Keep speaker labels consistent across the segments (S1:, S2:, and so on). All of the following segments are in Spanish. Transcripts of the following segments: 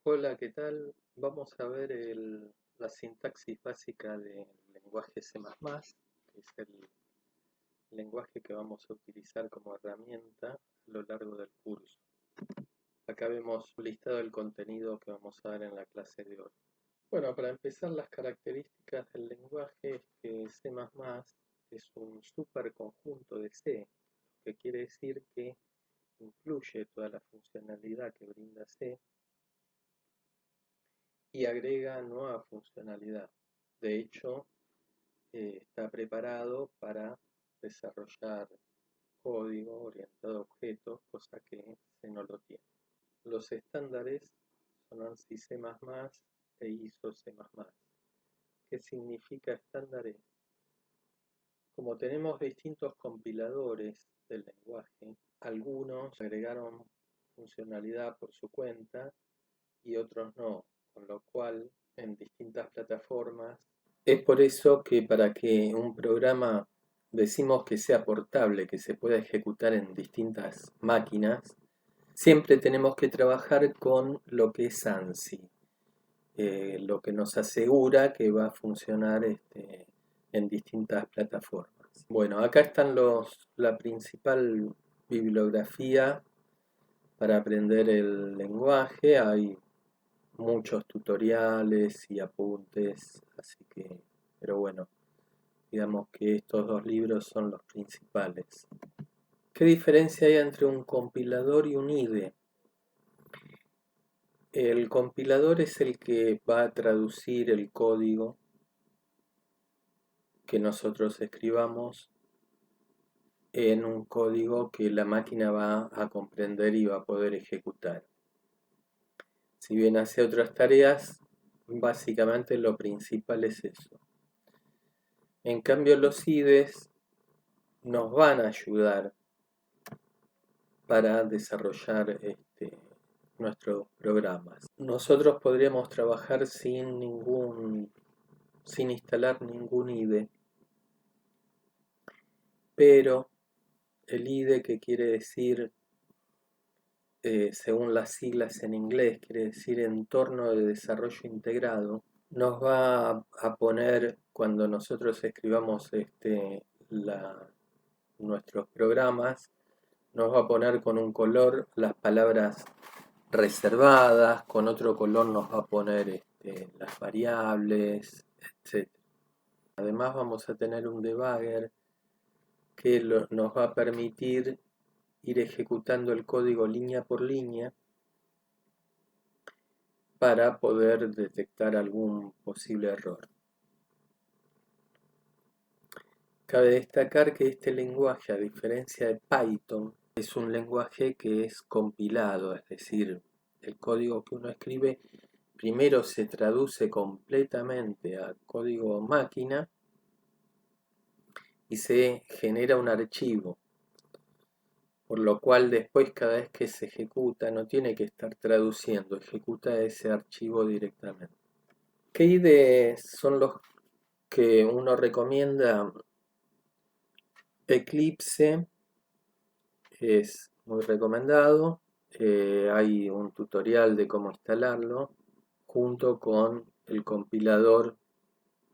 S1: Hola, ¿qué tal? Vamos a ver la sintaxis básica del lenguaje C++, que es el lenguaje que vamos a utilizar como herramienta a lo largo del curso. Acá vemos listado el contenido que vamos a ver en la clase de hoy. Bueno, para empezar, las características del lenguaje es que C++ es un superconjunto de C, que quiere decir que incluye toda la funcionalidad que brinda C y agrega nueva funcionalidad. De hecho, está preparado para desarrollar código orientado a objetos, cosa que C no lo tiene. Los estándares son ANSI C++ e ISO C++. ¿Qué significa estándares? Como tenemos distintos compiladores del lenguaje, algunos agregaron funcionalidad por su cuenta y otros no, con lo cual en distintas plataformas. Es por eso que para que un programa decimos que sea portable, que se pueda ejecutar en distintas máquinas, siempre tenemos que trabajar con lo que es ANSI, lo que nos asegura que va a funcionar en distintas plataformas. Bueno, acá están la principal bibliografía para aprender el lenguaje. Hay muchos tutoriales y apuntes, así que, pero bueno, digamos que estos dos libros son los principales. ¿Qué diferencia hay entre un compilador y un IDE? El compilador es el que va a traducir el código que nosotros escribamos en un código que la máquina va a comprender y va a poder ejecutar. Si bien hace otras tareas, básicamente lo principal es eso. En cambio, los IDEs nos van a ayudar para desarrollar nuestros programas. Nosotros podríamos trabajar sin instalar ningún IDE, pero el IDE, que quiere decir, según las siglas en inglés, quiere decir entorno de desarrollo integrado, nos va a poner, cuando nosotros escribamos nuestros programas, nos va a poner con un color las palabras reservadas, con otro color nos va a poner las variables, etc. Además vamos a tener un debugger que nos va a permitir ir ejecutando el código línea por línea para poder detectar algún posible error. Cabe destacar que este lenguaje, a diferencia de Python, es un lenguaje que es compilado, es decir, el código que uno escribe primero se traduce completamente a código máquina y se genera un archivo, por lo cual después cada vez que se ejecuta no tiene que estar traduciendo, ejecuta ese archivo directamente. ¿Qué IDEs son los que uno recomienda? Eclipse es muy recomendado. Hay un tutorial de cómo instalarlo junto con el compilador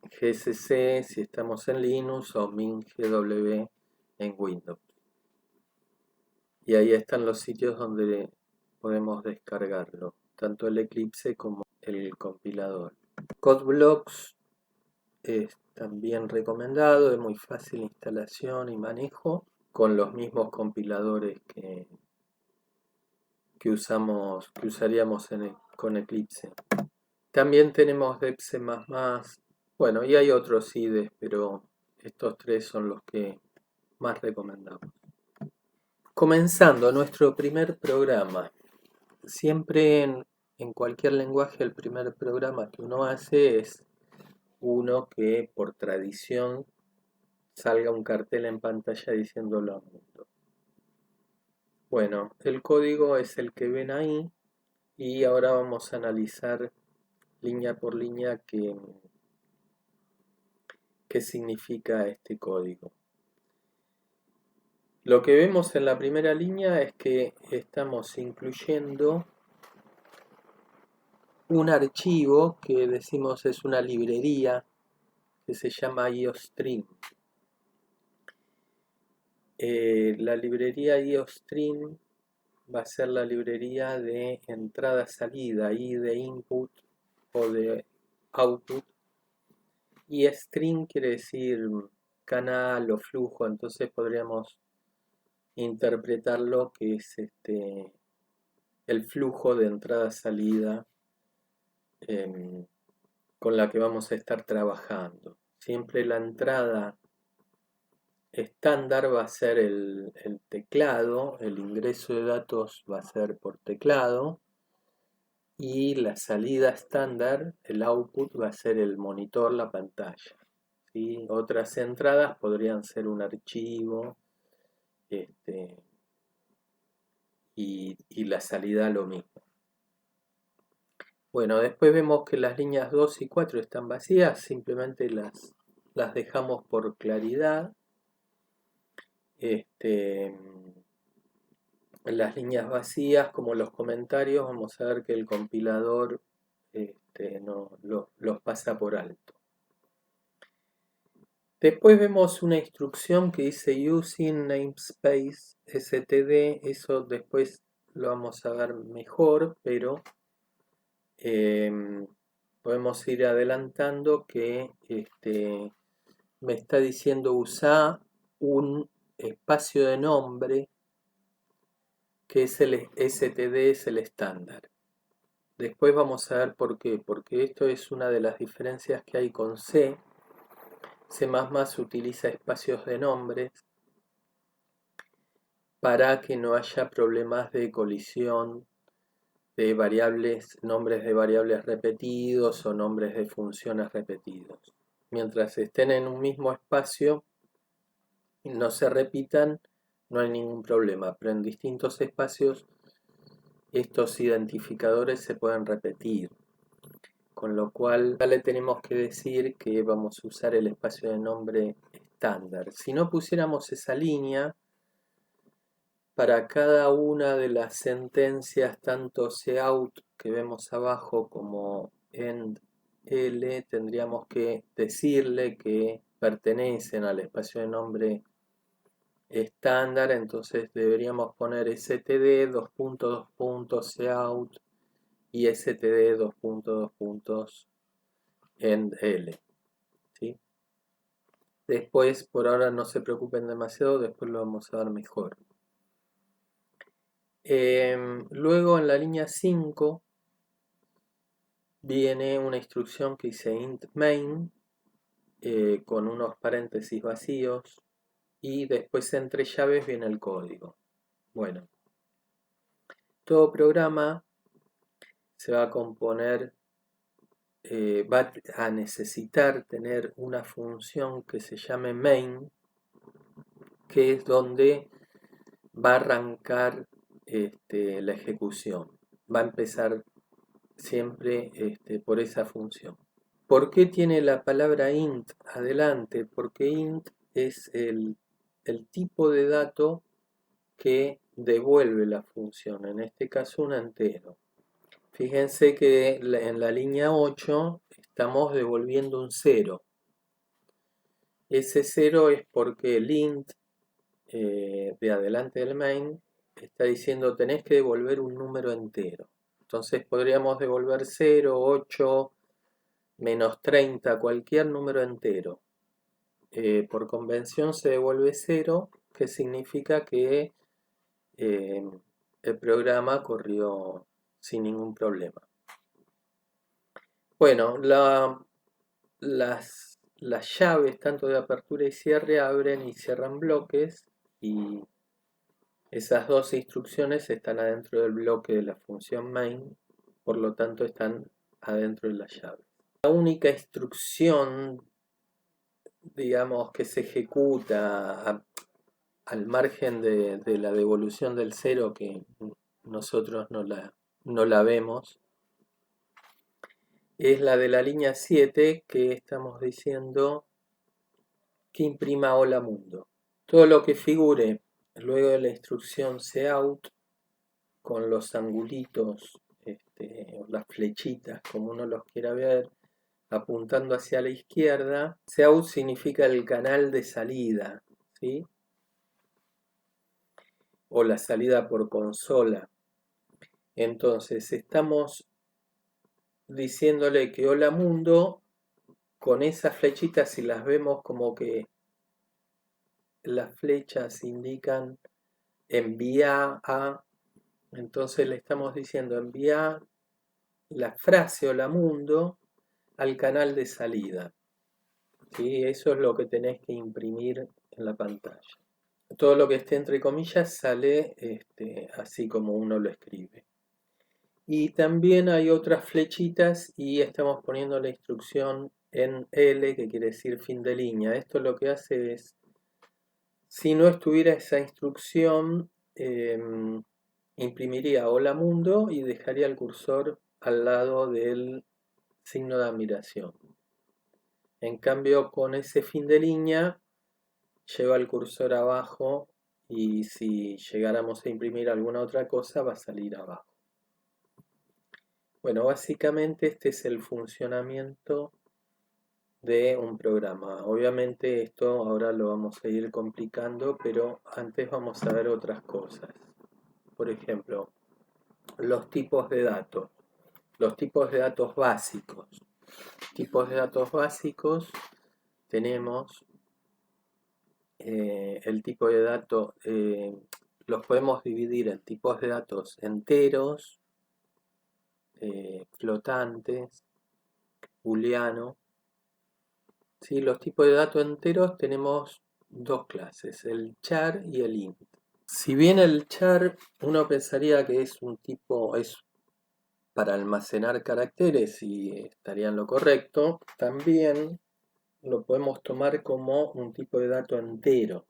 S1: GCC si estamos en Linux o MinGW en Windows. Y ahí están los sitios donde podemos descargarlo, tanto el Eclipse como el compilador. CodeBlocks es también recomendado, es muy fácil instalación y manejo con los mismos compiladores que usaríamos con Eclipse. También tenemos DebC++, bueno, y hay otros IDEs, pero estos tres son los que más recomendamos. Comenzando nuestro primer programa. Siempre en cualquier lenguaje el primer programa que uno hace es uno que por tradición salga un cartel en pantalla diciéndolo al mundo. Bueno, el código es el que ven ahí y ahora vamos a analizar línea por línea qué significa este código. Lo que vemos en la primera línea es que estamos incluyendo un archivo que decimos es una librería que se llama IOStream. La librería IOStream va a ser la librería de entrada-salida y de input o de output. Y stream quiere decir canal o flujo, entonces podríamos interpretarlo que es el flujo de entrada-salida con la que vamos a estar trabajando. Siempre la entrada estándar va a ser el teclado, el ingreso de datos va a ser por teclado y la salida estándar, el output, va a ser el monitor, la pantalla. ¿Sí? Otras entradas podrían ser un archivo y la salida lo mismo. Bueno, después vemos que las líneas 2 y 4 están vacías, simplemente las dejamos por claridad. Las líneas vacías, como los comentarios, vamos a ver que el compilador no, los pasa por alto. Después vemos una instrucción que dice using namespace std, eso después lo vamos a ver mejor, pero podemos ir adelantando que me está diciendo usar un espacio de nombre que es el std, es el estándar. Después vamos a ver por qué, porque esto es una de las diferencias que hay con C. C++ utiliza espacios de nombres para que no haya problemas de colisión de variables, nombres de variables repetidos o nombres de funciones repetidos. Mientras estén en un mismo espacio y no se repitan, no hay ningún problema, pero en distintos espacios estos identificadores se pueden repetir. Con lo cual ya le tenemos que decir que vamos a usar el espacio de nombre estándar. Si no pusiéramos esa línea, para cada una de las sentencias, tanto cout que vemos abajo como end L, tendríamos que decirle que pertenecen al espacio de nombre estándar, entonces deberíamos poner std cout y std end L. ¿Sí? Después, por ahora no se preocupen demasiado, después lo vamos a ver mejor. Luego en la línea 5 viene una instrucción que dice int main con unos paréntesis vacíos y después entre llaves viene el código. Bueno, todo programa se va a componer, va a necesitar tener una función que se llame main, que es donde va a arrancar la ejecución. Va a empezar siempre por esa función. ¿Por qué tiene la palabra int adelante? Porque int es el tipo de dato que devuelve la función, en este caso un entero. Fíjense que en la línea 8 estamos devolviendo un 0. Ese 0 es porque el int de adelante del main está diciendo tenés que devolver un número entero. Entonces podríamos devolver 0, 8, menos 30, cualquier número entero. Por convención se devuelve 0, que significa que el programa corrió sin ningún problema. Bueno, las llaves tanto de apertura y cierre abren y cierran bloques y esas dos instrucciones están adentro del bloque de la función main, por lo tanto están adentro de la llave. La única instrucción, digamos, que se ejecuta al margen de la devolución del 0, que nosotros no la vemos, es la de la línea 7, que estamos diciendo que imprima hola mundo. Todo lo que figure luego de la instrucción cout con los angulitos las flechitas, como uno los quiera ver, apuntando hacia la izquierda. Cout significa el canal de salida, ¿sí? O la salida por consola. Entonces estamos diciéndole que hola mundo, con esas flechitas, si las vemos como que las flechas indican envía a, entonces le estamos diciendo envía la frase hola mundo al canal de salida. ¿Sí? Eso es lo que tenés que imprimir en la pantalla. Todo lo que esté entre comillas sale así como uno lo escribe. Y también hay otras flechitas y estamos poniendo la instrucción en L, que quiere decir fin de línea. Esto lo que hace es, si no estuviera esa instrucción, imprimiría hola mundo y dejaría el cursor al lado del signo de admiración. En cambio, con ese fin de línea, lleva el cursor abajo y si llegáramos a imprimir alguna otra cosa, va a salir abajo. Bueno, básicamente este es el funcionamiento de un programa. Obviamente esto ahora lo vamos a ir complicando, pero antes vamos a ver otras cosas. Por ejemplo, los tipos de datos. Los tipos de datos básicos. Tipos de datos básicos tenemos el tipo de datos, los podemos dividir en tipos de datos enteros, flotantes, booleano. ¿Sí? Los tipos de datos enteros tenemos dos clases, el char y el int. Si bien el char uno pensaría que es un tipo, es para almacenar caracteres y estaría en lo correcto, también lo podemos tomar como un tipo de dato entero.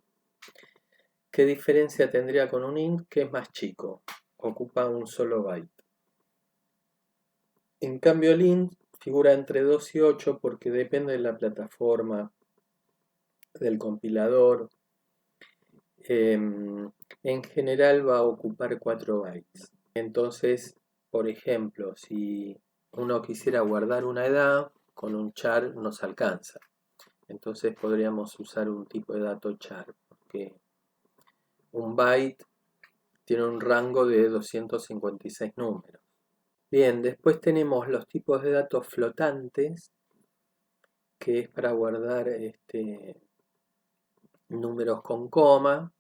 S1: ¿Qué diferencia tendría con un int que es más chico? Ocupa un solo byte. En cambio el int figura entre 2 y 8 porque depende de la plataforma, del compilador. En general va a ocupar 4 bytes. Entonces, por ejemplo, si uno quisiera guardar una edad, con un char nos alcanza. Entonces podríamos usar un tipo de dato char, porque un byte tiene un rango de 256 números. Bien, después tenemos los tipos de datos flotantes, que es para guardar números con coma,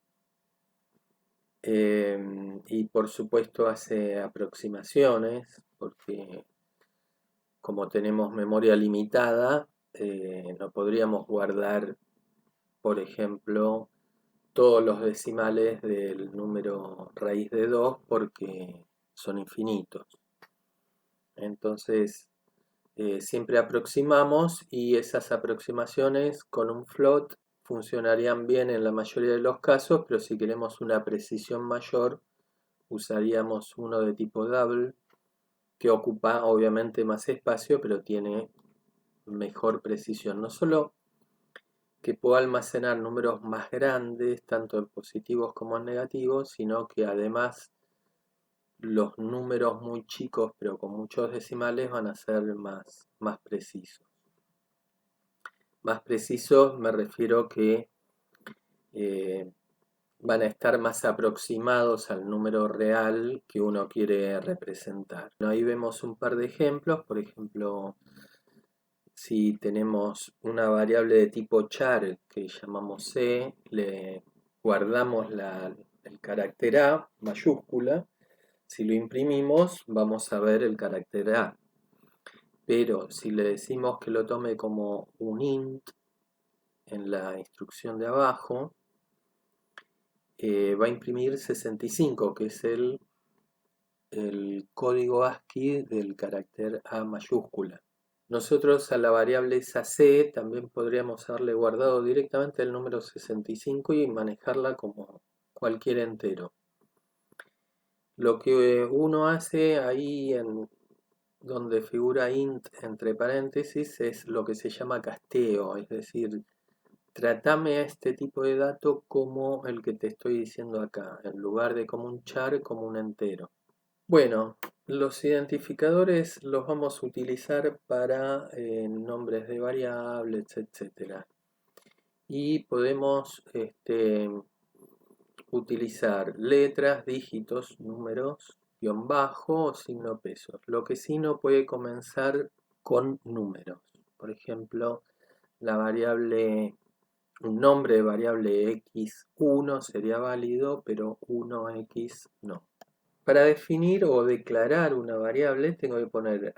S1: y por supuesto hace aproximaciones, porque como tenemos memoria limitada, no podríamos guardar, por ejemplo, todos los decimales del número raíz de 2 porque son infinitos. Entonces, siempre aproximamos y esas aproximaciones con un float funcionarían bien en la mayoría de los casos, pero si queremos una precisión mayor, usaríamos uno de tipo double, que ocupa obviamente más espacio, pero tiene mejor precisión. No solo que pueda almacenar números más grandes, tanto en positivos como en negativos, sino que además los números muy chicos, pero con muchos decimales, van a ser más precisos. Más precisos me refiero que van a estar más aproximados al número real que uno quiere representar. Ahí vemos un par de ejemplos. Por ejemplo, si tenemos una variable de tipo char que llamamos c, le guardamos el carácter a mayúscula. Si lo imprimimos, vamos a ver el carácter a. Pero si le decimos que lo tome como un int en la instrucción de abajo, va a imprimir 65, que es el código ASCII del carácter A mayúscula. Nosotros a la variable esa c también podríamos haberle guardado directamente el número 65 y manejarla como cualquier entero. Lo que uno hace ahí en donde figura int entre paréntesis es lo que se llama casteo, es decir, tratame a este tipo de dato como el que te estoy diciendo acá, en lugar de como un char, como un entero. Bueno, Los identificadores los vamos a utilizar para nombres de variables, etcétera. Y podemos utilizar letras, dígitos, números, guión bajo o signo pesos. Lo que sí no puede comenzar con números. Por ejemplo, un nombre de variable x1 sería válido, pero 1x no. Para definir o declarar una variable tengo que poner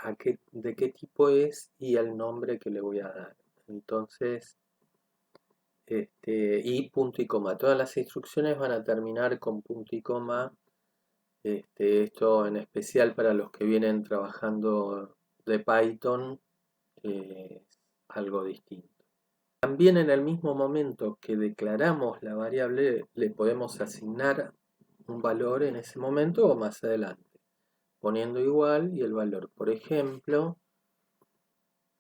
S1: de qué tipo es y el nombre que le voy a dar. Entonces, y punto y coma. Todas las instrucciones van a terminar con punto y coma. Esto en especial para los que vienen trabajando de Python es algo distinto. También en el mismo momento que declaramos la variable le podemos asignar un valor en ese momento o más adelante, poniendo igual y el valor. Por ejemplo,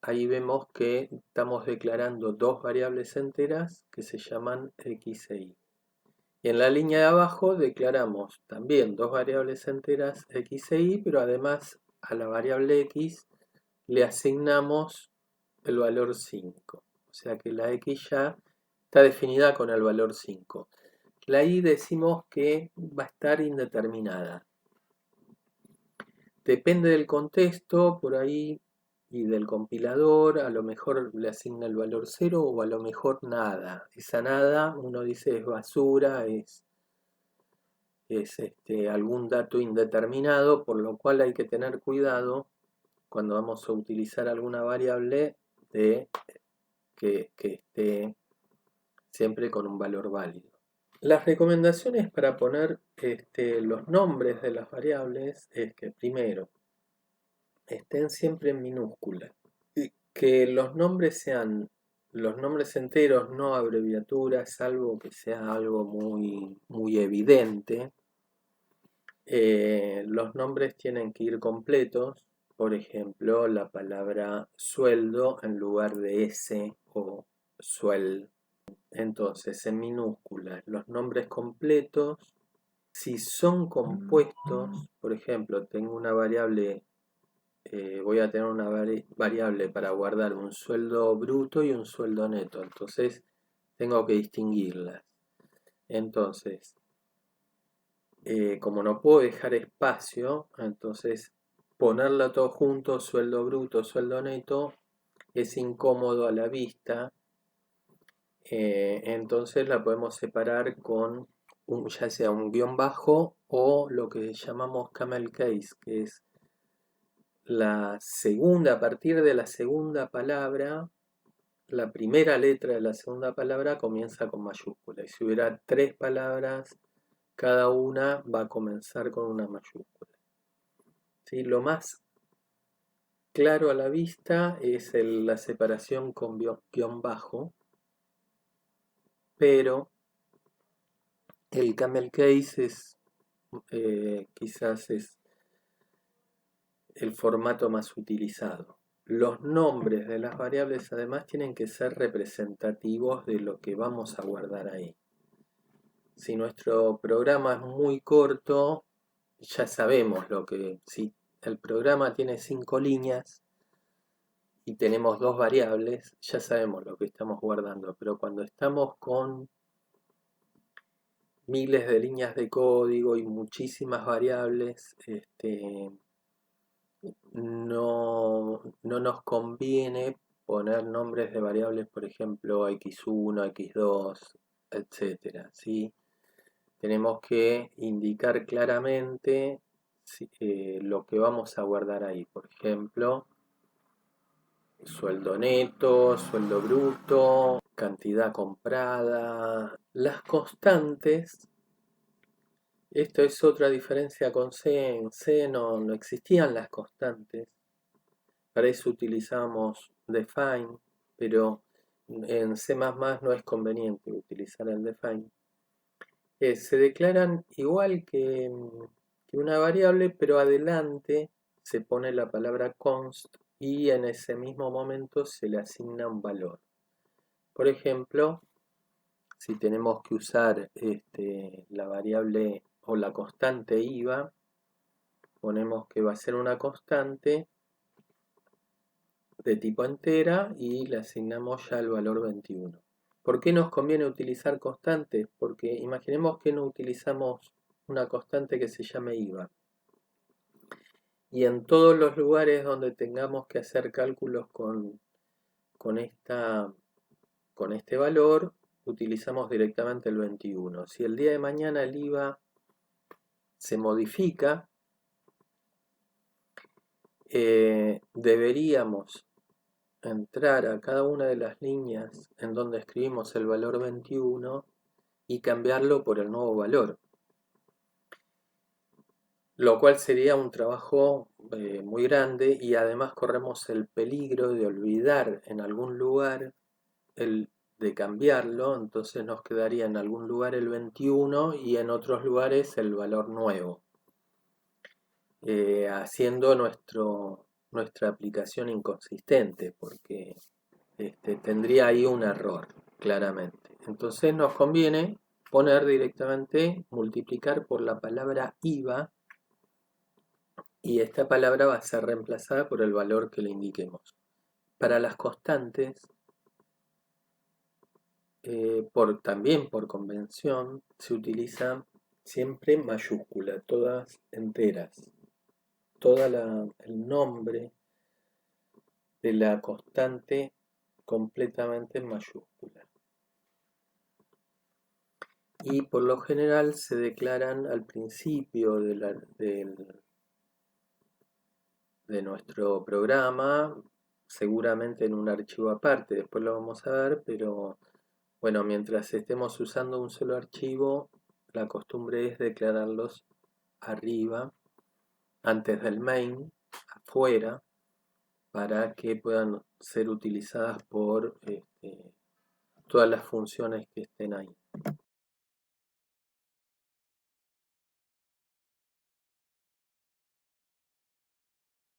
S1: ahí vemos que estamos declarando dos variables enteras que se llaman x e y. Y en la línea de abajo declaramos también dos variables enteras x e y, pero además a la variable x le asignamos el valor 5. O sea que la x ya está definida con el valor 5. La y decimos que va a estar indeterminada. Depende del contexto, por ahí, y del compilador, a lo mejor le asigna el valor 0 o a lo mejor nada. Esa nada, uno dice es basura, es algún dato indeterminado, por lo cual hay que tener cuidado cuando vamos a utilizar alguna variable de que esté siempre con un valor válido. Las recomendaciones para poner los nombres de las variables es que primero estén siempre en minúscula, y que los nombres sean los nombres enteros, no abreviaturas, salvo que sea algo muy evidente. Los nombres tienen que ir completos, por ejemplo, la palabra sueldo en lugar de ese o suel. Entonces, en minúsculas, los nombres completos, si son compuestos, por ejemplo, tengo una variable, voy a tener una variable para guardar un sueldo bruto y un sueldo neto, entonces tengo que distinguirlas. Entonces, como no puedo dejar espacio, entonces ponerla todo junto, sueldo bruto, sueldo neto, es incómodo a la vista. Entonces la podemos separar con ya sea un guión bajo o lo que llamamos camel case, que es la segunda, a partir de la segunda palabra, la primera letra de la segunda palabra comienza con mayúscula. Y si hubiera tres palabras, cada una va a comenzar con una mayúscula. ¿Sí? Lo más claro a la vista es la separación con guión bajo, pero el camel case quizás es el formato más utilizado. Los nombres de las variables además tienen que ser representativos de lo que vamos a guardar ahí. Si nuestro programa es muy corto, ya sabemos si el programa tiene 5 líneas y tenemos dos variables, ya sabemos lo que estamos guardando, pero cuando estamos con miles de líneas de código y muchísimas variables, no nos conviene poner nombres de variables, por ejemplo, x1, x2, etcétera, ¿sí? Tenemos que indicar claramente lo que vamos a guardar ahí. Por ejemplo, sueldo neto, sueldo bruto, cantidad comprada. Las constantes, esto es otra diferencia con C. En C no existían las constantes. Para eso utilizamos define, pero en C++ no es conveniente utilizar el define. Se declaran igual que una variable, pero adelante se pone la palabra const y en ese mismo momento se le asigna un valor. Por ejemplo, si tenemos que usar la variable o la constante IVA, ponemos que va a ser una constante de tipo entera y le asignamos ya el valor 21. ¿Por qué nos conviene utilizar constantes? Porque imaginemos que no utilizamos una constante que se llame IVA. Y en todos los lugares donde tengamos que hacer cálculos con este valor, utilizamos directamente el 21. Si el día de mañana el IVA se modifica, deberíamos entrar a cada una de las líneas en donde escribimos el valor 21 y cambiarlo por el nuevo valor, lo cual sería un trabajo muy grande, y además corremos el peligro de olvidar en algún lugar de cambiarlo. Entonces nos quedaría en algún lugar el 21 y en otros lugares el valor nuevo, haciendo nuestra aplicación inconsistente, porque tendría ahí un error, claramente. Entonces nos conviene poner directamente, multiplicar por la palabra IVA, y esta palabra va a ser reemplazada por el valor que le indiquemos. Para las constantes, también por convención, se utiliza siempre mayúscula, todas enteras. El nombre de la constante completamente en mayúscula. Y por lo general se declaran al principio de nuestro programa, seguramente en un archivo aparte, después lo vamos a ver, pero bueno, mientras estemos usando un solo archivo, la costumbre es declararlos arriba, antes del main, afuera, para que puedan ser utilizadas por todas las funciones que estén ahí.